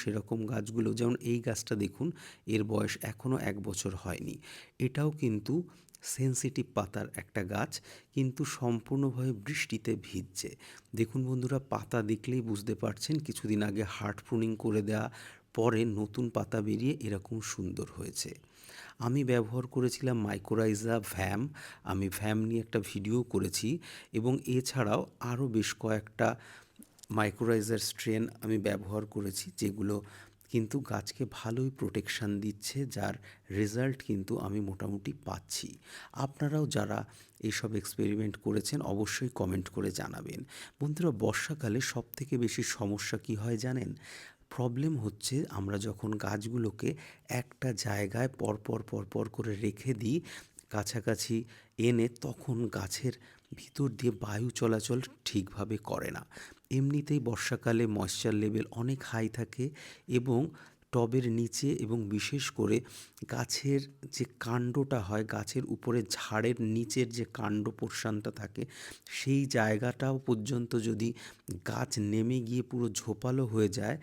সেরকম গাছগুলো, যেমন এই গাছটা দেখুন, এর বয়স এখনও 1 বছর হয়নি। এটাও কিন্তু সেনসিটিভ পাতার একটা গাছ, কিন্তু সম্পূর্ণভাবে বৃষ্টিতে ভিজছে। দেখুন বন্ধুরা, পাতা দেখলেই বুঝতে পারছেন কিছুদিন আগে হার্ড প্রুনিং করে দেওয়া পরে নতুন পাতা বেরিয়ে এরকম সুন্দর হয়েছে। আমি ব্যবহার করেছিলাম মাইকোরাইজা ভ্যাম। আমি ভ্যাম নিয়ে একটা ভিডিও করেছি, এবং এছাড়াও আরও বেশ কয়েকটা মাইক্রোরাইজার স্ট্রেন আমি ব্যবহার করেছি, যেগুলো কিন্তু গাছকে ভালোই প্রোটেকশান দিচ্ছে, যার রেজাল্ট কিন্তু আমি মোটামুটি পাচ্ছি। আপনারাও যারা এইসব এক্সপেরিমেন্ট করেছেন অবশ্যই কমেন্ট করে জানাবেন। বন্ধুরা, বর্ষাকালে সবথেকে বেশি সমস্যা কী হয় জানেন? প্রবলেম হচ্ছে আমরা যখন গাছগুলোকে একটা জায়গায় পরপর করে রেখে দিই কাছাকাছি এনে, তখন গাছের ভিতর দিয়ে বায়ু চলাচল ঠিকভাবে করে না। এমনিতেই বর্ষাকালে ময়েশ্চার লেভেল অনেক হাই থাকে, এবং টবের নিচে এবং বিশেষ করে গাছের যে কাণ্ডটা হয়, গাছের উপরে ঝাড়ের নিচের যে কাণ্ড পোর্শনটা থাকে, সেই জায়গাটাও পর্যন্ত যদি গাছ নেমে গিয়ে পুরো ঝোপালো হয়ে যায়,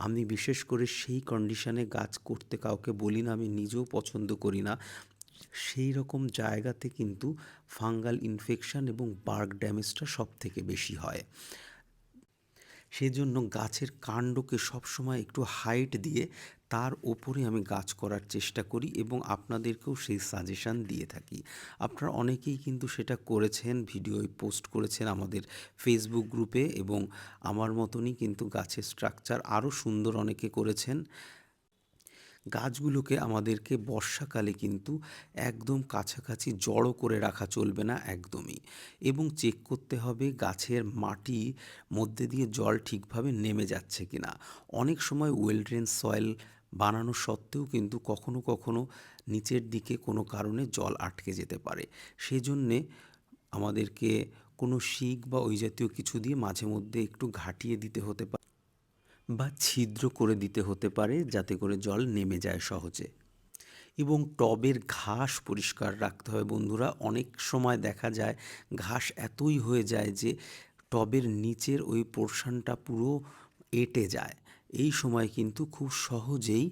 আমি বিশেষ করে সেই কন্ডিশনে গাছ করতে কাউকে বলি না, আমি নিজেও পছন্দ করি না। সেই রকম জায়গাতে কিন্তু ফাঙ্গাল ইনফেকশন এবং বার্গ ড্যামেজটা সবথেকে বেশি হয়। সেজন্য গাছের কাণ্ডকে সবসময় একটু হাইট দিয়ে তার ওপরে আমি গাছ করার চেষ্টা করি, এবং আপনাদেরকেও সেই সাজেশান দিয়ে থাকি। আপনারা অনেকেই কিন্তু সেটা করেছেন, ভিডিওয় পোস্ট করেছেন আমাদের ফেসবুক গ্রুপে, এবং আমার মতনই কিন্তু গাছের স্ট্রাকচার আরও সুন্দর অনেকে করেছেন। গাছগুলোকে আমাদেরকে বর্ষাকালে কিন্তু একদম কাছাকাছি জড়ো করে রাখা চলবে না একদমই, এবং চেক করতে হবে গাছের মাটি মধ্যে দিয়ে জল ঠিকভাবে নেমে যাচ্ছে কি না। অনেক সময় ওয়েল ড্রেন সয়েল বানানো সত্ত্বেও কিন্তু কখনো কখনো নিচের দিকে কোনো কারণে জল আটকে যেতে পারে। সেজন্যে আমাদেরকে কোনো শিক বা ওই জাতীয় কিছু দিয়ে মাঝে মধ্যে একটু ঘাটিয়ে দিতে হতে পারে, বা ছিদ্র করে দিতে হতে পারে, যাতে করে জল নেমে যায় সহজে। এবং টবের ঘাস পরিষ্কার রাখতে হবে বন্ধুরা। অনেক সময় দেখা যায় ঘাস এতই হয়ে যায় যে টবের নিচের ওই পোর্শনটা পুরো এঁটে যায়। এই সময় কিন্তু খুব সহজেই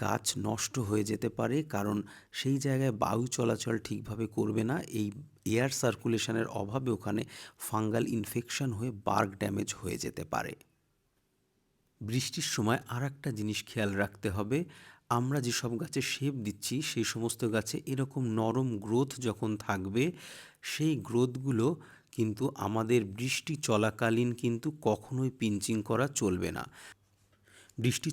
গাছ নষ্ট হয়ে যেতে পারে, কারণ সেই জায়গায় বায়ু চলাচল ঠিকভাবে করবে না। এই এয়ার সার্কুলেশনের অভাবে ওখানে ফাঙ্গাল ইনফেকশন হয়ে বার্গ ড্যামেজ হয়ে যেতে পারে। বৃষ্টির সময় আর একটা জিনিস খেয়াল রাখতে হবে, আমরা যেসব গাছে শেপ দিচ্ছি সেই সমস্ত গাছে এরকম নরম গ্রোথ যখন থাকবে, সেই গ্রোথগুলো কিন্তু আমাদের বৃষ্টি চলাকালীন কিন্তু কখনোই পিঞ্চিং করা চলবে না। বৃষ্টি